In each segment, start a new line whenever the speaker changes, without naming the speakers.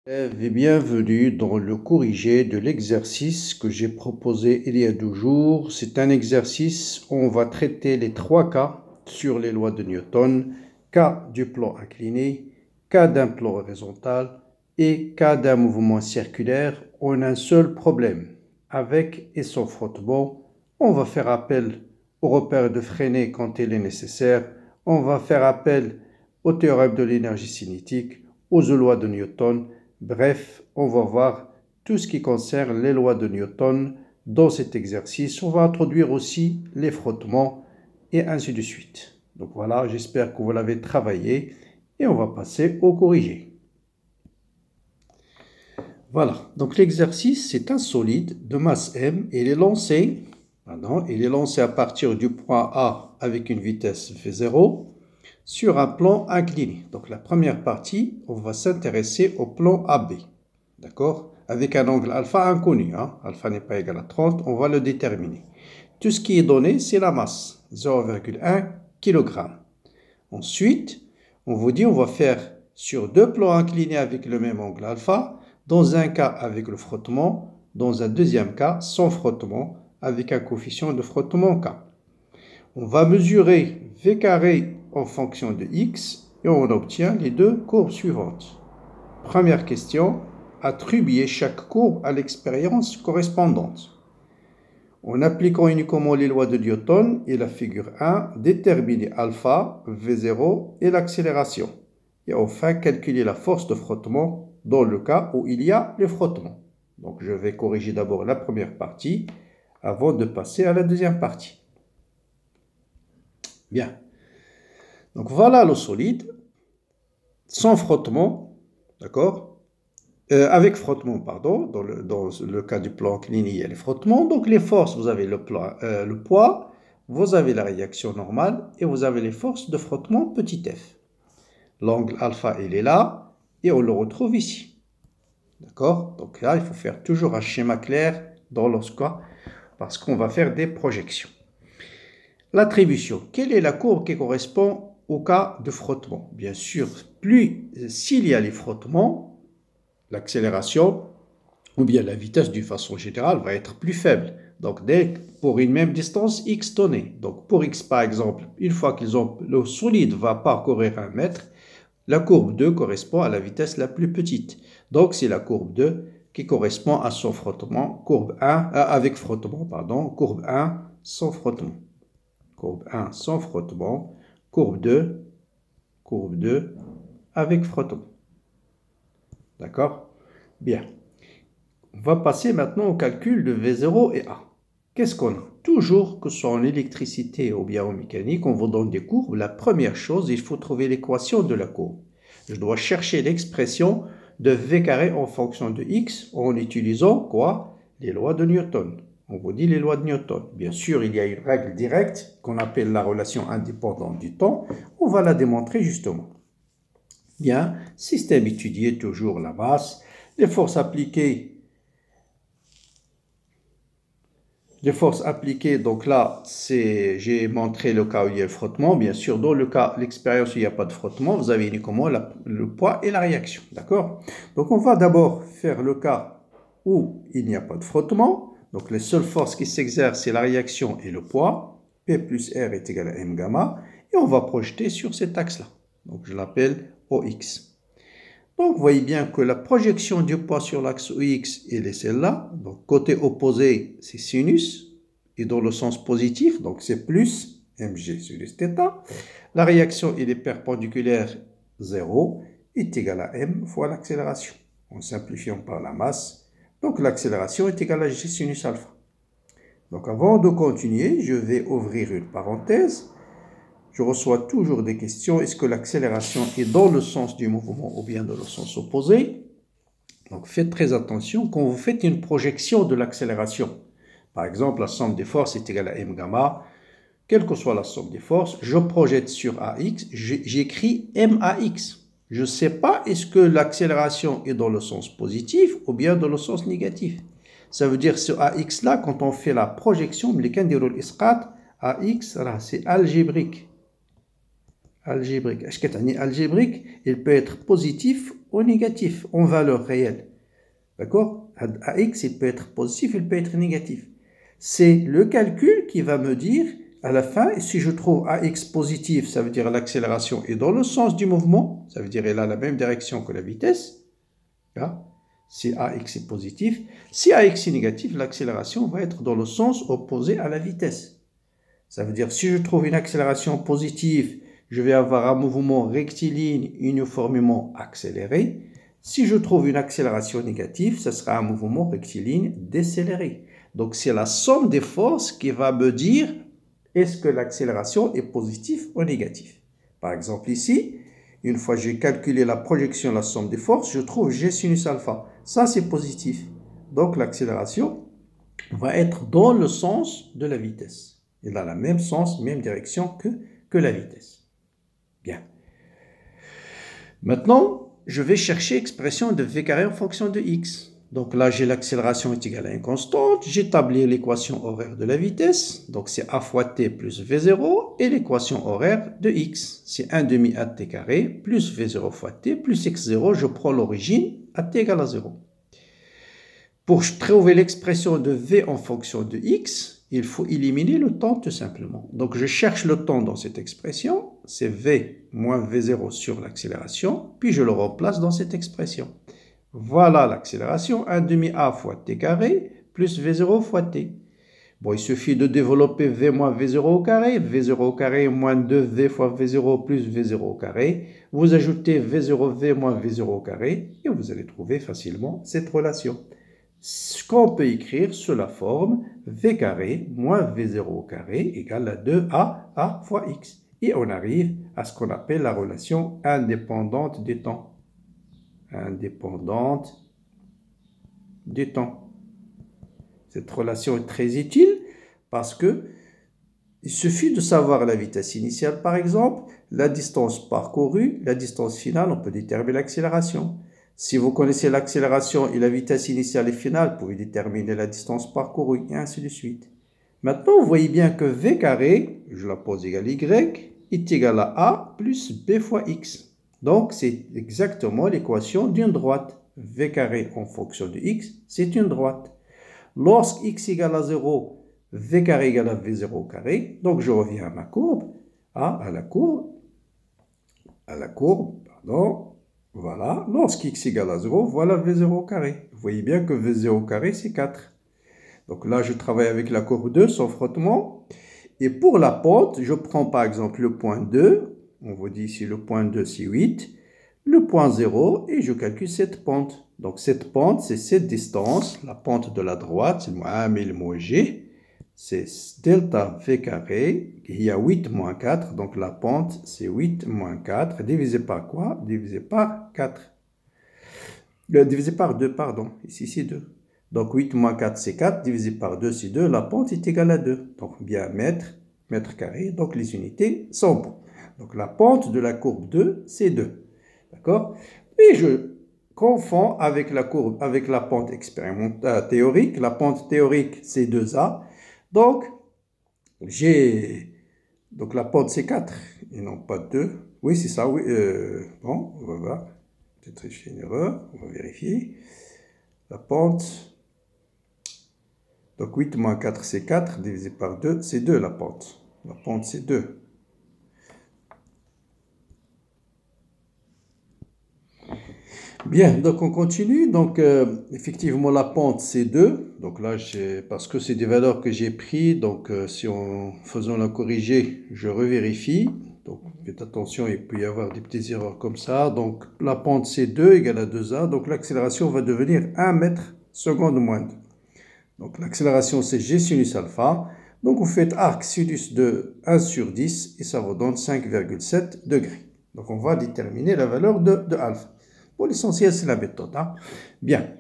Et bienvenue dans le corrigé de l'exercice que j'ai proposé il y a 2 jours. C'est un exercice où on va traiter les 3 cas sur les lois de Newton, cas du plan incliné, cas d'un plan horizontal et cas d'un mouvement circulaire en un seul problème. Avec et sans frottement, on va faire appel au repère de Freinet quand il est nécessaire. On va faire appel au théorème de l'énergie cinétique, aux lois de Newton. Bref, on va voir tout ce qui concerne les lois de Newton dans cet exercice. On va introduire aussi les frottements et ainsi de suite. Donc voilà, j'espère que vous l'avez travaillé et on va passer au corrigé. Voilà, donc l'exercice, c'est un solide de masse m et il est lancé à partir du point A avec une vitesse v0 sur un plan incliné. Donc la première partie, on va s'intéresser au plan AB. D'accord? Avec un angle alpha inconnu. Alpha n'est pas égal à 30, on va le déterminer. Tout ce qui est donné, c'est la masse, 0,1 kg. Ensuite, on vous dit on va faire sur 2 plans inclinés avec le même angle alpha, dans un cas avec le frottement, dans un deuxième cas sans frottement, avec un coefficient de frottement K. On va mesurer V carré en fonction de x et on obtient les 2 courbes suivantes. Première question, attribuer chaque courbe à l'expérience correspondante. En appliquant uniquement les lois de Newton et la figure 1, déterminer alpha, V0 et l'accélération. Et enfin, calculer la force de frottement dans le cas où il y a le frottement. Donc je vais corriger d'abord la première partie avant de passer à la deuxième partie. Bien. Donc voilà le solide, sans frottement, d'accord? Avec frottement, pardon, dans le cas du plan incliné, il y a les frottements. Donc les forces, vous avez le poids, vous avez la réaction normale et vous avez les forces de frottement petit f. L'angle alpha, il est là et on le retrouve ici. D'accord? Donc là, il faut faire toujours un schéma clair dans le cas parce qu'on va faire des projections. L'attribution. Quelle est la courbe qui correspond au cas de frottement? Bien sûr, s'il y a les frottements, l'accélération ou bien la vitesse d'une façon générale va être plus faible. Donc, pour une même distance x donnée. Donc, pour x par exemple, une fois le solide va parcourir 1 mètre, la courbe 2 correspond à la vitesse la plus petite. Donc, c'est la courbe 2 qui correspond à son frottement, courbe 1, avec frottement, pardon, courbe 1 sans frottement. Courbe 1 sans frottement, courbe 2 avec frottement. D'accord? Bien. On va passer maintenant au calcul de V0 et A. Qu'est-ce qu'on a? Toujours que ce soit en électricité ou bien en mécanique, on vous donne des courbes. La première chose, il faut trouver l'équation de la courbe. Je dois chercher l'expression de V carré en fonction de X en utilisant quoi? Les lois de Newton. On vous dit les lois de Newton. Bien sûr, il y a une règle directe qu'on appelle la relation indépendante du temps. On va la démontrer justement. Bien, système étudié, toujours la masse. Les forces appliquées, donc là, j'ai montré le cas où il y a le frottement. Bien sûr, dans le cas, l'expérience où il n'y a pas de frottement, vous avez uniquement le poids et la réaction. D'accord? Donc, on va d'abord faire le cas où il n'y a pas de frottement. Donc, les seules forces qui s'exercent, c'est la réaction et le poids. P plus R est égal à M gamma. Et on va projeter sur cet axe-là. Donc, je l'appelle OX. Donc, vous voyez bien que la projection du poids sur l'axe OX, elle est celle-là. Donc, côté opposé, c'est sinus. Et dans le sens positif, donc c'est plus mg sinus θ. La réaction, elle est perpendiculaire 0, est égale à m fois l'accélération. En simplifiant par la masse. Donc, l'accélération est égale à g sinus alpha. Donc, avant de continuer, je vais ouvrir une parenthèse. Je reçois toujours des questions. Est-ce que l'accélération est dans le sens du mouvement ou bien dans le sens opposé? Donc, faites très attention quand vous faites une projection de l'accélération. Par exemple, la somme des forces est égale à m gamma. Quelle que soit la somme des forces, je projette sur AX, j'écris MAX. Je ne sais pas est-ce que l'accélération est dans le sens positif ou bien dans le sens négatif. Ça veut dire ce AX là, quand on fait la projection, AX, c'est algébrique. algébrique. Est-ce que tu algébrique, il peut être positif ou négatif en valeur réelle. D'accord? AX, il peut être positif, il peut être négatif. C'est le calcul qui va me dire à la fin, si je trouve AX positif, ça veut dire l'accélération est dans le sens du mouvement, ça veut dire elle a la même direction que la vitesse. Là, si AX est positif. Si AX est négatif, l'accélération va être dans le sens opposé à la vitesse. Ça veut dire si je trouve une accélération positive, je vais avoir un mouvement rectiligne uniformément accéléré. Si je trouve une accélération négative, ce sera un mouvement rectiligne décéléré. Donc c'est la somme des forces qui va me dire est-ce que l'accélération est positive ou négative. Par exemple ici, une fois que j'ai calculé la projection, la somme des forces, je trouve G sinus alpha. Ça c'est positif. Donc l'accélération va être dans le sens de la vitesse. Elle a la même sens, même direction que la vitesse. Bien. Maintenant, je vais chercher l'expression de V carré en fonction de X. Donc là, j'ai l'accélération est égale à une constante. J'établis l'équation horaire de la vitesse. Donc c'est A fois T plus V0. Et l'équation horaire de X. C'est 1 demi à T carré plus V0 fois T plus X0. Je prends l'origine à T égale à 0. Pour trouver l'expression de V en fonction de X, il faut éliminer le temps tout simplement. Donc je cherche le temps dans cette expression. C'est V moins V0 sur l'accélération. Puis je le remplace dans cette expression. Voilà l'accélération, 1 demi A fois T carré plus V0 fois T. Bon, il suffit de développer V moins V0 au carré. V0 au carré moins 2V fois V0 plus V0 au carré. Vous ajoutez V0V moins V0 au carré et vous allez trouver facilement cette relation. Ce qu'on peut écrire sous la forme V carré moins V0 au carré égale à 2A fois X. Et on arrive à ce qu'on appelle la relation indépendante des temps. Indépendante du temps. Cette relation est très utile parce que il suffit de savoir la vitesse initiale par exemple, la distance parcourue, la distance finale, on peut déterminer l'accélération. Si vous connaissez l'accélération et la vitesse initiale et finale, vous pouvez déterminer la distance parcourue et ainsi de suite. Maintenant, vous voyez bien que V carré, je la pose égale Y, est égal à A plus B fois X. Donc, c'est exactement l'équation d'une droite. V carré en fonction de X, c'est une droite. Lorsque X égale à 0, V carré égale à V0 au carré. Donc, je reviens à ma courbe, à la courbe, pardon. Voilà. Lorsque X égale à 0, voilà V0 au carré. Vous voyez bien que V0 au carré, c'est 4. Donc là, je travaille avec la courbe 2 sans frottement. Et pour la pente, je prends par exemple le point 2. On vous dit ici le point 2, c'est 8. Le point 0, et je calcule cette pente. Donc cette pente, c'est cette distance. La pente de la droite, c'est moins 1 moins G. C'est delta V carré. Il y a 8 moins 4. Donc la pente, c'est 8 moins 4. Divisé par quoi? Divisé par 4. Divisé par 2, pardon. Ici, c'est 2. Donc 8 moins 4, c'est 4. Divisé par 2, c'est 2. La pente est égale à 2. Donc bien mètre carré. Donc les unités sont bonnes. Donc la pente de la courbe 2, c'est 2. D'accord? Et je confonds avec la courbe, avec la pente expérimentale théorique. La pente théorique, c'est 2A. Donc, donc la pente, c'est 4 et non pas 2. Oui, c'est ça, oui. Bon, on va voir. Peut-être j'ai une erreur. On va vérifier. La pente. Donc 8 moins 4, c'est 4. Divisé par 2, c'est 2 la pente. La pente, c'est 2. Bien, donc on continue. Donc, effectivement, la pente, c'est 2. Donc là, parce que c'est des valeurs que j'ai prises. Donc, si en faisant la corriger, je revérifie. Donc, faites attention, il peut y avoir des petites erreurs comme ça. Donc, la pente, c'est 2 égale à 2A. Donc, l'accélération va devenir 1 mètre seconde moins 2. Donc, l'accélération, c'est G sinus alpha. Donc, vous faites arc sinus de 1 sur 10 et ça vous donne 5,7 degrés. Donc, on va déterminer la valeur de alpha. Pour l'essentiel, c'est la méthode. Hein. Bien.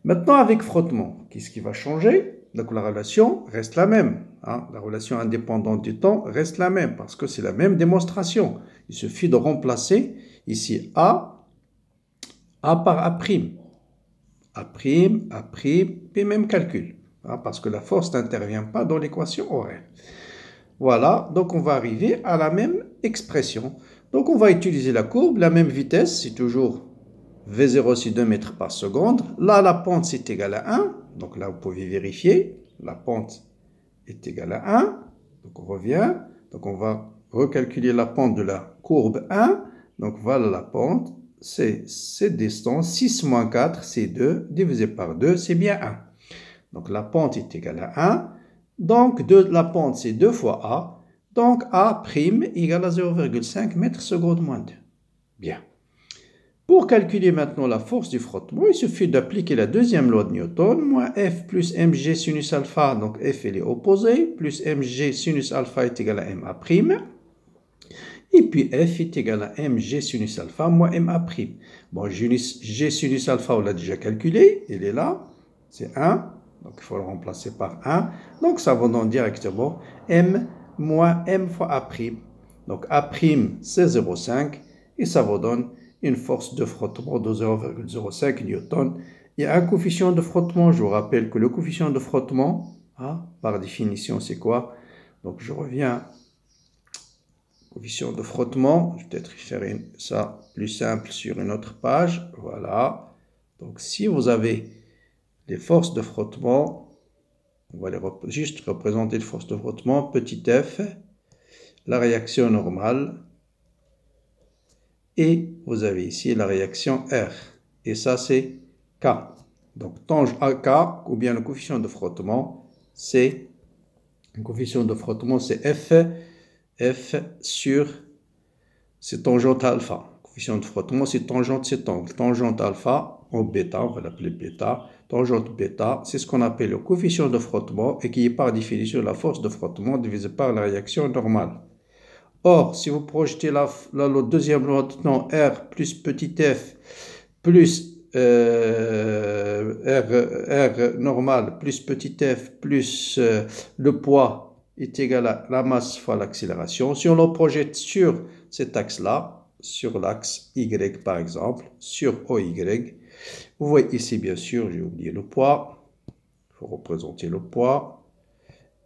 Maintenant, avec frottement, qu'est-ce qui va changer? Donc, la relation reste la même. Hein. La relation indépendante du temps reste la même parce que c'est la même démonstration. Il suffit de remplacer ici A par A'. A', puis même calcul. Hein, parce que la force n'intervient pas dans l'équation horaire. Voilà, donc on va arriver à la même expression. Donc, on va utiliser la courbe, la même vitesse, c'est toujours V0, c'est 2 mètres par seconde. Là, la pente, c'est égal à 1. Donc là, vous pouvez vérifier. La pente est égale à 1. Donc, on revient. Donc, on va recalculer la pente de la courbe 1. Donc, voilà la pente. C'est cette distance. 6 moins 4, c'est 2. Divisé par 2, c'est bien 1. Donc, la pente est égale à 1. Donc, la pente, c'est 2 fois A. Donc, A' égale à 0,5 mètres seconde moins 2. Bien. Pour calculer maintenant la force du frottement, il suffit d'appliquer la deuxième loi de Newton, moins F plus mg sinus alpha, donc F elle est opposée, plus mg sinus alpha est égal à ma'. Et puis F est égal à mg sinus alpha moins ma'. Bon, g sinus alpha, on l'a déjà calculé, il est là, c'est 1, donc il faut le remplacer par 1. Donc ça va donner directement m moins m fois a'. Donc a' c'est 0,5 et ça vous donne une force de frottement de 0,05 newton. Il y a un coefficient de frottement. Je vous rappelle que le coefficient de frottement, par définition, c'est quoi? Donc, je reviens. Coefficient de frottement. Je vais peut-être faire ça plus simple sur une autre page. Voilà. Donc, si vous avez les forces de frottement, on va juste représenter les forces de frottement. Petit f, la réaction normale. Et vous avez ici la réaction R. Et ça, c'est K. Donc, tange à K, ou bien le coefficient de frottement, c'est le coefficient de frottement, c'est F sur, c'est tangente alpha. Le coefficient de frottement, c'est tangente cet angle. Tangente alpha, en bêta, on va l'appeler bêta. Tangente bêta, c'est ce qu'on appelle le coefficient de frottement et qui est par définition la force de frottement divisée par la réaction normale. Or, si vous projetez le deuxième loi de temps, R plus petit f plus R normal plus petit f plus le poids est égal à la masse fois l'accélération. Si on le projette sur cet axe-là, sur l'axe Y par exemple, sur OY, vous voyez ici bien sûr, j'ai oublié le poids, il faut représenter le poids.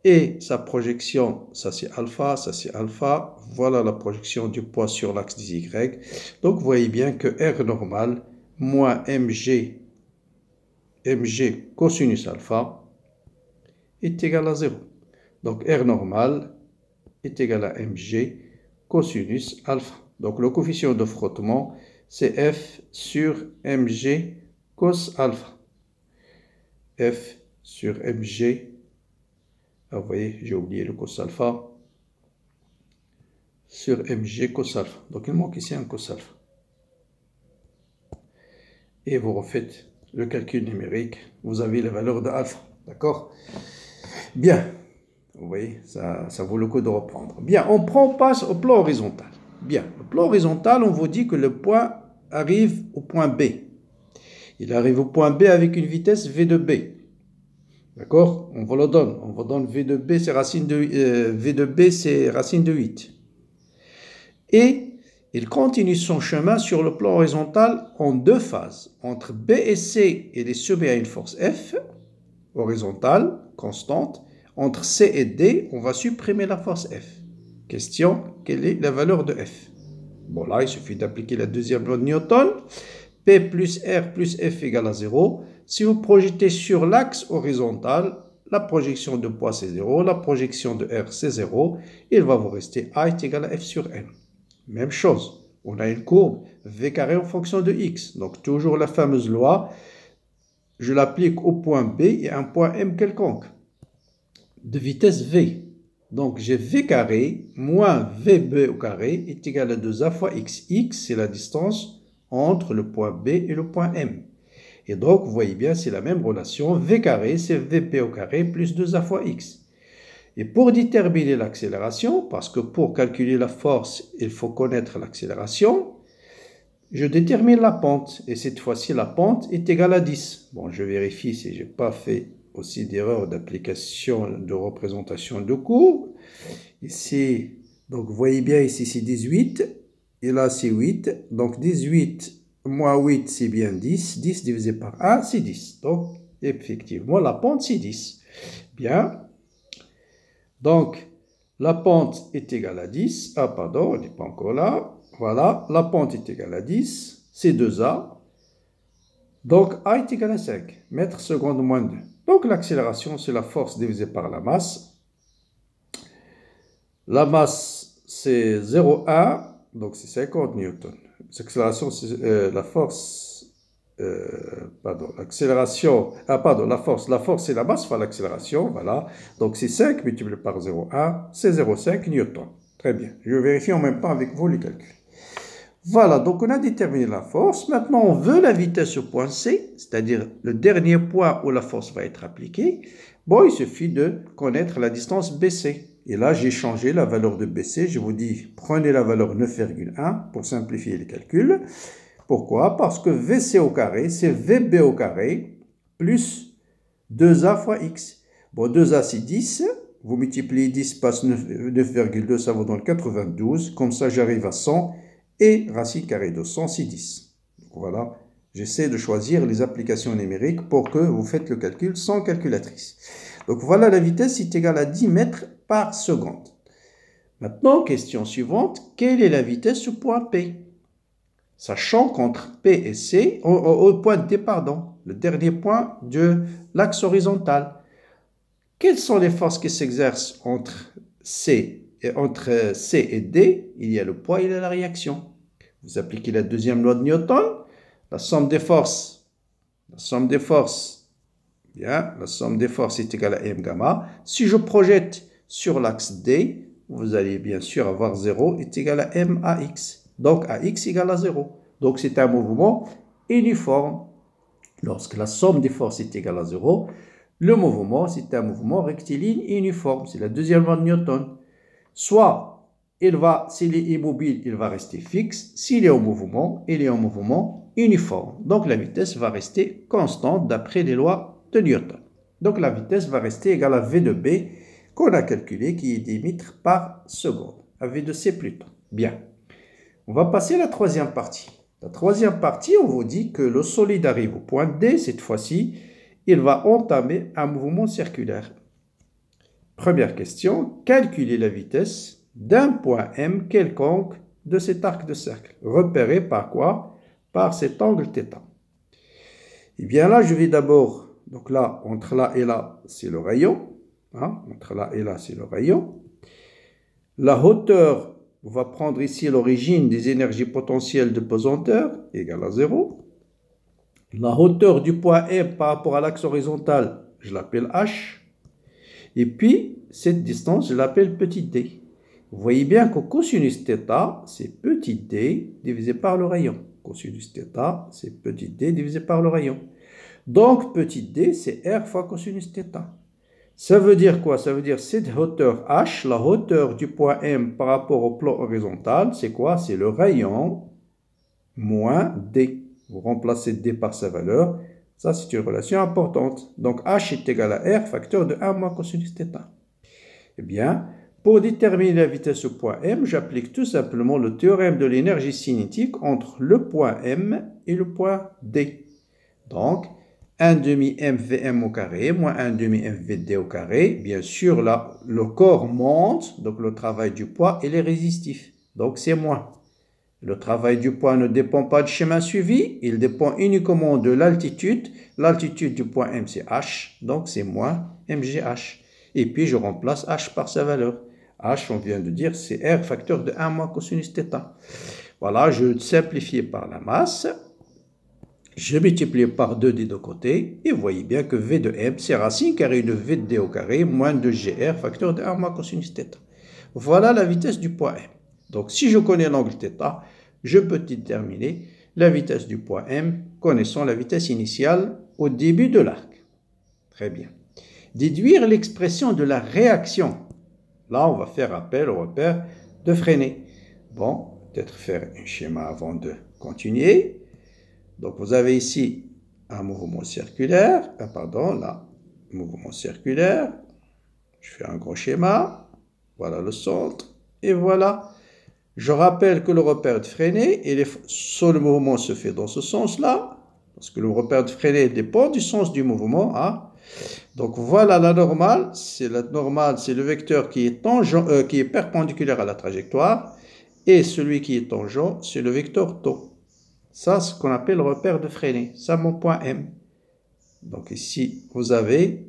Et sa projection, ça c'est alpha, ça c'est alpha. Voilà la projection du poids sur l'axe des Y. Donc vous voyez bien que R normal moins mg cosinus alpha est égal à 0. Donc R normal est égal à mg cosinus alpha. Donc le coefficient de frottement, c'est F sur mg cos alpha. F sur mg. Ah, vous voyez, j'ai oublié le cos alpha sur mg cos alpha. Donc, il manque ici un cos alpha. Et vous refaites le calcul numérique. Vous avez les valeurs de alpha. D'accord? Bien. Vous voyez, ça vaut le coup de reprendre. Bien, on passe au plan horizontal. Bien, le plan horizontal, on vous dit que le point arrive au point B. Il arrive au point B avec une vitesse v de B. D'accord? On vous le donne. On vous donne V de B, c'est racine de, V de B, c'est racine de 8. Et il continue son chemin sur le plan horizontal en deux phases. Entre B et C, il est soumis à une force F, horizontale, constante. Entre C et D, on va supprimer la force F. Question, quelle est la valeur de F? Bon, là, il suffit d'appliquer la deuxième loi de Newton. P plus R plus F égale à 0. Si vous projetez sur l'axe horizontal, la projection de poids c'est 0, la projection de R c'est 0. Il va vous rester A est égal à F sur M. Même chose, on a une courbe V carré en fonction de X. Donc toujours la fameuse loi, je l'applique au point B et à un point M quelconque, de vitesse V. Donc j'ai V carré moins VB au carré est égal à 2A fois X. X c'est la distance entre le point B et le point M. Et donc, vous voyez bien, c'est la même relation. V carré, c'est VP au carré plus 2A fois X. Et pour déterminer l'accélération, parce que pour calculer la force, il faut connaître l'accélération, je détermine la pente. Et cette fois-ci, la pente est égale à 10. Bon, je vérifie si je n'ai pas fait aussi d'erreur d'application de représentation de courbe. Ici, donc vous voyez bien, ici c'est 18. Et là, c'est 8. Donc 18 moins 8, c'est bien 10. 10 divisé par 1, c'est 10. Donc, effectivement, la pente, c'est 10. Bien. Donc, la pente est égale à 10. Ah, pardon, on n'est pas encore là. Voilà, la pente est égale à 10, c'est 2A. Donc, A est égal à 5, mètres secondes moins 2. Donc, l'accélération, c'est la force divisée par la masse. La masse, c'est 0,1, donc c'est 50 newtons. L'accélération, c'est la force, l'accélération, la force, c'est la masse fois l'accélération, voilà. Donc, c'est 5 multiplié par 0,1, c'est 0,5 newtons. Très bien, je vérifie en même temps avec vous les calculs. Voilà, donc on a déterminé la force. Maintenant, on veut la vitesse au point C, c'est-à-dire le dernier point où la force va être appliquée. Bon, il suffit de connaître la distance BC. Et là, j'ai changé la valeur de BC. Je vous dis, prenez la valeur 9,1 pour simplifier les calculs. Pourquoi? Parce que VC au carré, c'est VB au carré plus 2A fois X. Bon, 2A, c'est 10. Vous multipliez 10 par 9,2, ça vous donne 92. Comme ça, j'arrive à 100. Et racine carrée de 100, c'est 10. Donc voilà, j'essaie de choisir les applications numériques pour que vous faites le calcul sans calculatrice. Donc voilà, la vitesse est égale à 10 mètres par seconde. Maintenant, question suivante, quelle est la vitesse au point P? Sachant qu'entre P et C, au point D, pardon, le dernier point de l'axe horizontal, quelles sont les forces qui s'exercent entre C et D? Il y a le poids et la réaction. Vous appliquez la deuxième loi de Newton, la somme des forces est égale à M gamma. Si je projette sur l'axe D, vous allez bien sûr avoir 0 est égal à M AX. Donc AX égale à 0. Donc c'est un mouvement uniforme. Lorsque la somme des forces est égale à 0, le mouvement, c'est un mouvement rectiligne uniforme. C'est la deuxième loi de Newton. Soit, s'il est immobile, il va rester fixe. S'il est en mouvement, il est en mouvement uniforme. Donc, la vitesse va rester constante d'après les lois de Newton. Donc, la vitesse va rester égale à V de B qu'on a calculé, qui est 10 mètres par seconde. À V de C plutôt. Bien. On va passer à la troisième partie. La troisième partie, on vous dit que le solide arrive au point D. Cette fois-ci, il va entamer un mouvement circulaire. Première question, calculez la vitesse d'un point M quelconque de cet arc de cercle. Repéré par quoi? Par cet angle θ. Et bien là, je vais d'abord, donc là, entre là et là, c'est le rayon. Hein? Entre là et là, c'est le rayon. La hauteur, on va prendre ici l'origine des énergies potentielles de pesanteur, égale à 0. La hauteur du point M par rapport à l'axe horizontal, je l'appelle H. Et puis, cette distance, je l'appelle petit d. Vous voyez bien que cosinus θ, c'est petit d divisé par le rayon. Cosinus θ, c'est petit d divisé par le rayon. Donc, petit d, c'est R fois cosinus θ. Ça veut dire quoi? Ça veut dire cette hauteur H, la hauteur du point M par rapport au plan horizontal, c'est quoi? C'est le rayon moins d. Vous remplacez d par sa valeur. Ça, c'est une relation importante. Donc, H est égal à R, facteur de 1 moins cosinus θ. Eh bien, pour déterminer la vitesse au point M, j'applique tout simplement le théorème de l'énergie cinétique entre le point M et le point D. Donc, 1 demi mvm au carré moins 1 demi mvd au carré. Bien sûr, là, le corps monte, donc le travail du poids, il est résistif. Donc, c'est moins. Le travail du poids ne dépend pas du chemin suivi, il dépend uniquement de l'altitude. L'altitude du point M, c'est H, donc c'est moins mgh. Et puis, je remplace H par sa valeur. H, on vient de dire, c'est R facteur de 1 moins cosinus θ. Voilà, je simplifie par la masse. Je multiplie par 2 des deux côtés. Et vous voyez bien que V de M, c'est racine carrée de V de D au carré moins 2GR facteur de 1 moins cosinus θ. Voilà la vitesse du point M. Donc, si je connais l'angle θ, je peux déterminer la vitesse du point M, connaissant la vitesse initiale au début de l'arc. Très bien. Déduire l'expression de la réaction. Là, on va faire appel au repère de Freinet. Bon, peut-être faire un schéma avant de continuer. Donc, vous avez ici un mouvement circulaire. Mouvement circulaire. Je fais un gros schéma. Voilà le centre. Et voilà. Je rappelle que le repère de Freinet, le mouvement se fait dans ce sens-là. Parce que le repère de Freinet dépend du sens du mouvement. Hein. Donc voilà la normale, c'est le vecteur qui est perpendiculaire à la trajectoire. Et celui qui est tangent, c'est le vecteur tau. Ça, c'est ce qu'on appelle le repère de Freinet. Ça, mon point M. Donc ici, vous avez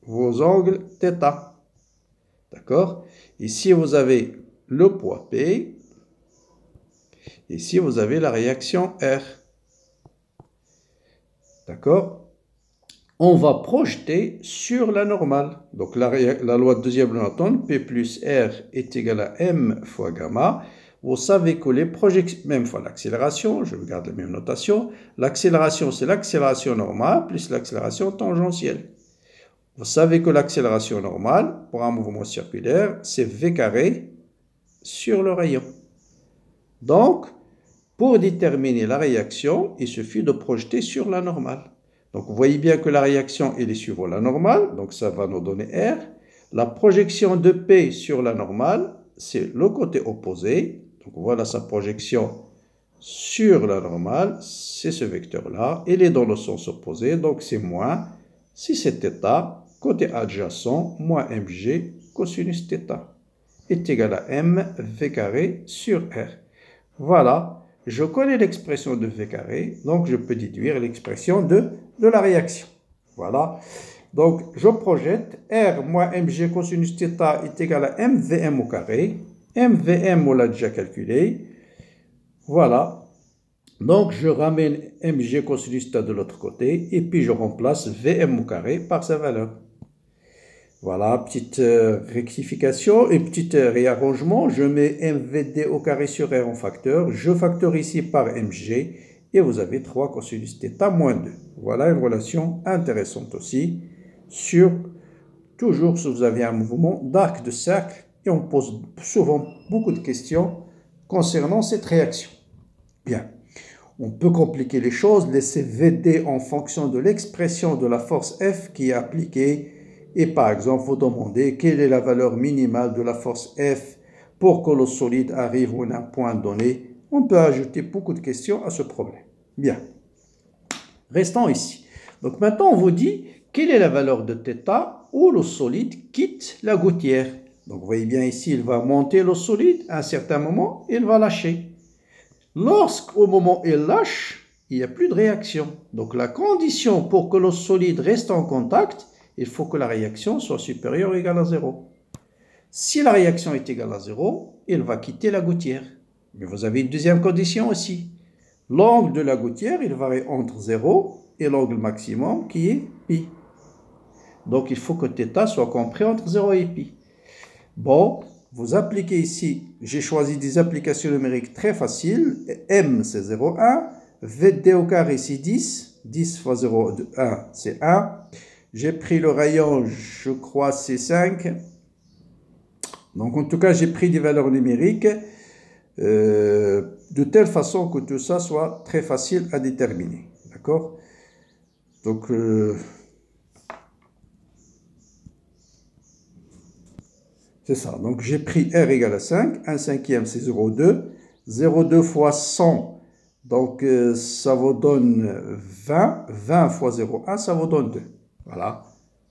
vos angles θ. D'accord? Ici, vous avez le poids P. Ici, vous avez la réaction R. D'accord? On va projeter sur la normale. Donc la loi de deuxième loi de Newton, P plus R est égal à M fois gamma. Vous savez que les projections, même fois l'accélération, je garde la même notation, l'accélération c'est l'accélération normale plus l'accélération tangentielle. Vous savez que l'accélération normale, pour un mouvement circulaire, c'est V carré sur le rayon. Donc, pour déterminer la réaction, il suffit de projeter sur la normale. Donc, vous voyez bien que la réaction, elle est suivant la normale, donc ça va nous donner R. La projection de P sur la normale, c'est le côté opposé. Donc, voilà sa projection sur la normale, c'est ce vecteur-là. Il est dans le sens opposé, donc c'est moins. Si c'est θ, côté adjacent, moins mg cosinus θ est égal à m v carré sur R. Voilà, je connais l'expression de v carré, donc je peux déduire l'expression de la réaction. Voilà, donc je projette R moins mg cosinus θ est égal à mvm au carré. mvm, on l'a déjà calculé. Voilà. Donc, je ramène mg cosinus θ de l'autre côté et puis je remplace Vm au carré par sa valeur. Voilà, petite rectification et petit réarrangement. Je mets mvd au carré sur R en facteur. Je factorise ici par mg et vous avez 3 cosinus θ moins 2. Voilà une relation intéressante aussi sur, toujours si vous avez un mouvement d'arc de cercle et on pose souvent beaucoup de questions concernant cette réaction. Bien. On peut compliquer les choses, laisser VD en fonction de l'expression de la force F qui est appliquée et par exemple vous demandez quelle est la valeur minimale de la force F pour que le solide arrive à un point donné. On peut ajouter beaucoup de questions à ce problème. Bien, restons ici. Donc maintenant on vous dit quelle est la valeur de θ où le solide quitte la gouttière. Donc vous voyez bien ici il va monter le solide, à un certain moment il va lâcher. Lorsqu'au moment où il lâche, il n'y a plus de réaction. Donc la condition pour que le solide reste en contact, il faut que la réaction soit supérieure ou égale à 0. Si la réaction est égale à 0, il va quitter la gouttière. Mais vous avez une deuxième condition aussi. L'angle de la gouttière, il varie entre 0 et l'angle maximum qui est pi. Donc il faut que θ soit compris entre 0 et pi. Bon. Vous appliquez ici, j'ai choisi des applications numériques très faciles. M c'est 0,1. VD au carré c'est 10. 10 fois 0,1 c'est 1. J'ai pris le rayon, je crois c'est 5. Donc en tout cas, j'ai pris des valeurs numériques de telle façon que tout ça soit très facile à déterminer. D'accord? Donc... c'est ça. Donc, j'ai pris R égale à 5. 1 cinquième, c'est 0,2. 0,2 fois 100. Donc, ça vous donne 20. 20 fois 0,1, ça vous donne 2. Voilà.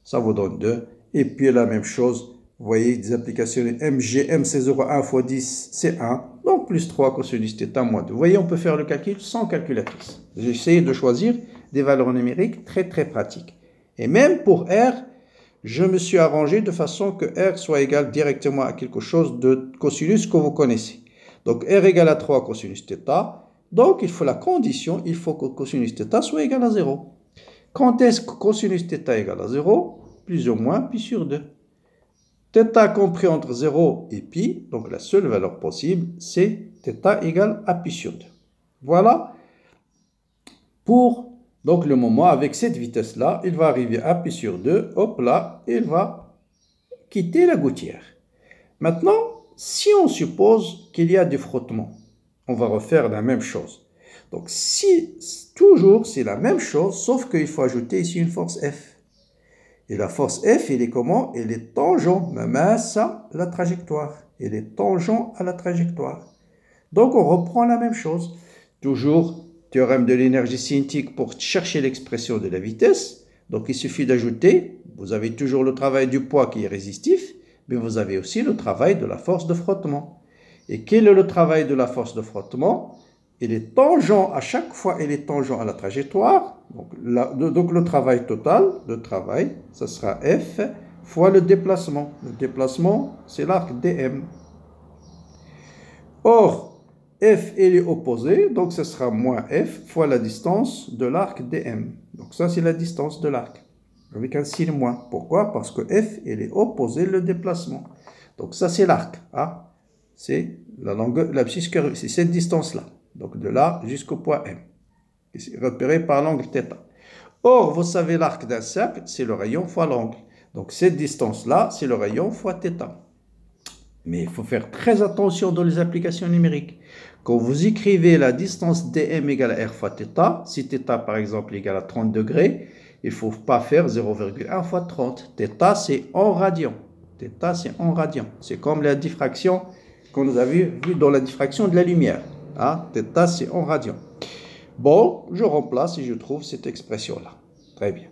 Ça vous donne 2. Et puis, la même chose. Vous voyez, des applications MG, M, c'est 0,1 fois 10, c'est 1. Donc, plus 3 cosinus θ moins 2. Vous voyez, on peut faire le calcul sans calculatrice. J'ai essayé de choisir des valeurs numériques très, très pratiques. Et même pour R, je me suis arrangé de façon que R soit égal directement à quelque chose de cosinus que vous connaissez. Donc R égale à 3 cosinus θ. Donc il faut la condition, il faut que cosinus θ soit égal à 0. Quand est-ce que cosinus θ égale à 0? Plus ou moins pi sur 2. θ compris entre 0 et pi, donc la seule valeur possible, c'est θ égale à pi sur 2. Voilà pour... Donc, le moment, avec cette vitesse-là, il va arriver à pi sur 2. Hop là, il va quitter la gouttière. Maintenant, si on suppose qu'il y a du frottement, on va refaire la même chose. Donc, si toujours, c'est la même chose, sauf qu'il faut ajouter ici une force F. Et la force F, elle est comment? Elle est tangent, même à ça, la trajectoire. Elle est tangent à la trajectoire. Donc, on reprend la même chose. Toujours... théorème de l'énergie cinétique pour chercher l'expression de la vitesse. Donc, il suffit d'ajouter, vous avez toujours le travail du poids qui est résistif, mais vous avez aussi le travail de la force de frottement. Et quel est le travail de la force de frottement? Il est tangent, à chaque fois, il est tangent à la trajectoire. Donc le travail total, ça sera F fois le déplacement. Le déplacement, c'est l'arc DM. Or, F il est opposé, donc ce sera moins F fois la distance de l'arc DM. Donc ça, c'est la distance de l'arc, avec un signe moins. Pourquoi? Parce que F il est opposé le déplacement. Donc ça, c'est l'arc. Hein? C'est la longueur, l'abscisse curvée, c'est cette distance-là. Donc de là jusqu'au point M. C'est repéré par l'angle θ. Or, vous savez, l'arc d'un cercle, c'est le rayon fois l'angle. Donc cette distance-là, c'est le rayon fois θ. Mais il faut faire très attention dans les applications numériques. Quand vous écrivez la distance dm égale à r fois θ, si θ par exemple égale à 30 degrés, il ne faut pas faire 0,1 fois 30. θ c'est en radians. Θ c'est en radians. C'est comme la diffraction qu'on nous avait vu dans la diffraction de la lumière. Hein? Θ c'est en radians. Bon, je remplace et je trouve cette expression-là. Très bien.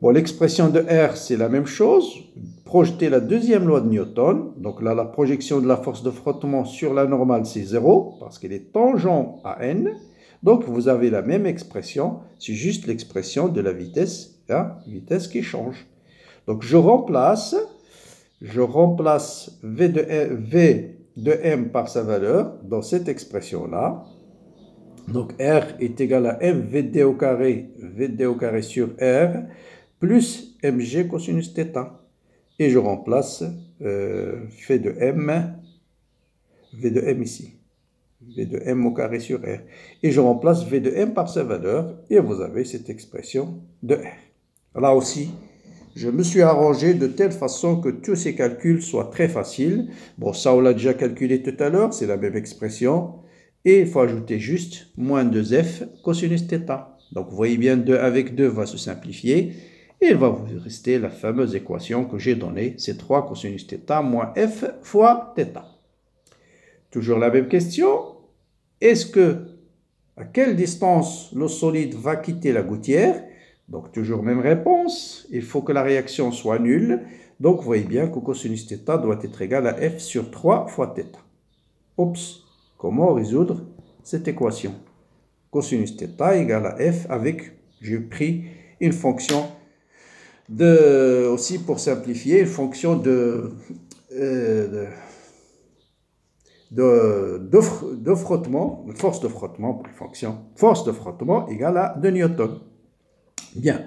Bon, l'expression de R, c'est la même chose. Projeter la deuxième loi de Newton. Donc là, la projection de la force de frottement sur la normale, c'est 0, parce qu'elle est tangent à n. Donc, vous avez la même expression. C'est juste l'expression de la vitesse, hein, vitesse qui change. Donc, je remplace V de M par sa valeur dans cette expression-là. Donc, R est égal à MVD au carré sur R, plus mg cosinus θ. Et je remplace V de M ici. V de M au carré sur R. Et je remplace V de M par sa valeur. Et vous avez cette expression de R. Là aussi, je me suis arrangé de telle façon que tous ces calculs soient très faciles. Bon, ça on l'a déjà calculé tout à l'heure, c'est la même expression. Et il faut ajouter juste moins 2f cosinus θ. Donc vous voyez bien 2 avec 2 va se simplifier. Et il va vous rester la fameuse équation que j'ai donnée, c'est 3 cosinus θ moins f fois θ. Toujours la même question. Est-ce que, à quelle distance le solide va quitter la gouttière? Donc toujours même réponse. Il faut que la réaction soit nulle. Donc vous voyez bien que cosinus θ doit être égal à f sur 3 fois θ. Oups. Comment résoudre cette équation? Cosinus θ égale à f avec, j'ai pris une fonction aussi pour simplifier, une fonction de frottement, de force de frottement pour une fonction. Force de frottement égale à 2 Newton. Bien.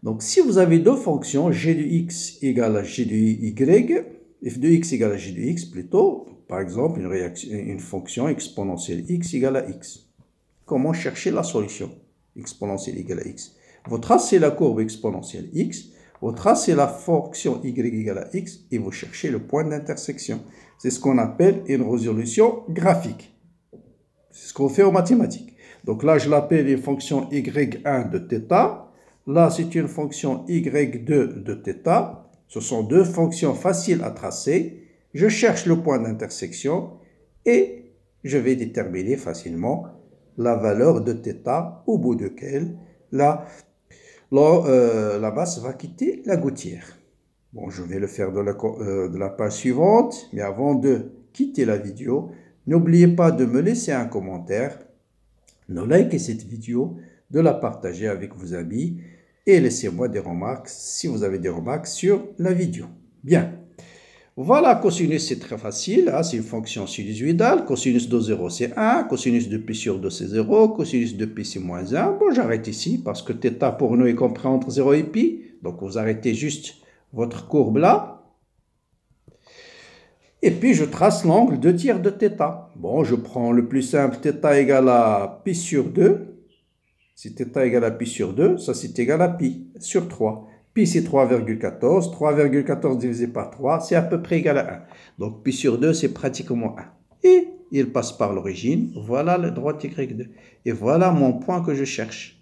Donc si vous avez deux fonctions, g de x égale à g de y, f de x égale à g de x plutôt, par exemple une fonction exponentielle x égale à x. Comment chercher la solution? Exponentielle égale à x. Vous tracez la courbe exponentielle x, vous tracez la fonction y égale à x et vous cherchez le point d'intersection. C'est ce qu'on appelle une résolution graphique. C'est ce qu'on fait en mathématiques. Donc là, je l'appelle une fonction y1 de θ. Là, c'est une fonction y2 de θ. Ce sont deux fonctions faciles à tracer. Je cherche le point d'intersection et je vais déterminer facilement la valeur de θ au bout de laquelle la masse va quitter la gouttière. Bon, je vais le faire de la page suivante, mais avant de quitter la vidéo, n'oubliez pas de me laisser un commentaire, de liker cette vidéo, de la partager avec vos amis et laissez-moi des remarques si vous avez des remarques sur la vidéo. Bien. Voilà, cosinus c'est très facile, hein, c'est une fonction sinusoïdale, cosinus de 0 c'est 1, cosinus de pi sur 2 c'est 0, cosinus de pi c'est moins 1. Bon, j'arrête ici parce que θ pour nous est compris entre 0 et pi, donc vous arrêtez juste votre courbe là. Et puis je trace l'angle 2 tiers de θ. Bon, je prends le plus simple, θ égale à pi sur 2. Si θ égale à pi sur 2, ça c'est égal à pi sur 3. Pi c'est 3,14. 3,14 divisé par 3, c'est à peu près égal à 1. Donc pi sur 2, c'est pratiquement 1. Et il passe par l'origine. Voilà la droite y2. Et voilà mon point que je cherche.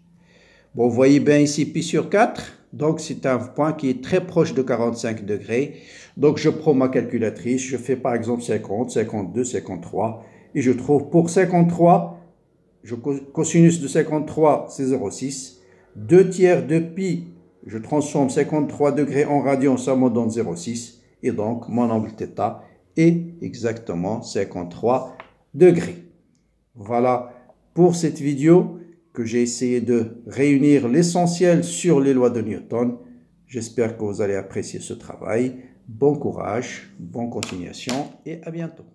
Bon, vous voyez bien ici pi sur 4. Donc c'est un point qui est très proche de 45 degrés. Donc je prends ma calculatrice. Je fais par exemple 50, 52, 53. Et je trouve pour 53, cosinus de 53, c'est 0,6. 2 tiers de pi, je transforme 53 degrés en radians, ça me donne 0,6. Et donc, mon angle θ et exactement 53 degrés. Voilà pour cette vidéo que j'ai essayé de réunir l'essentiel sur les lois de Newton. J'espère que vous allez apprécier ce travail. Bon courage, bonne continuation et à bientôt.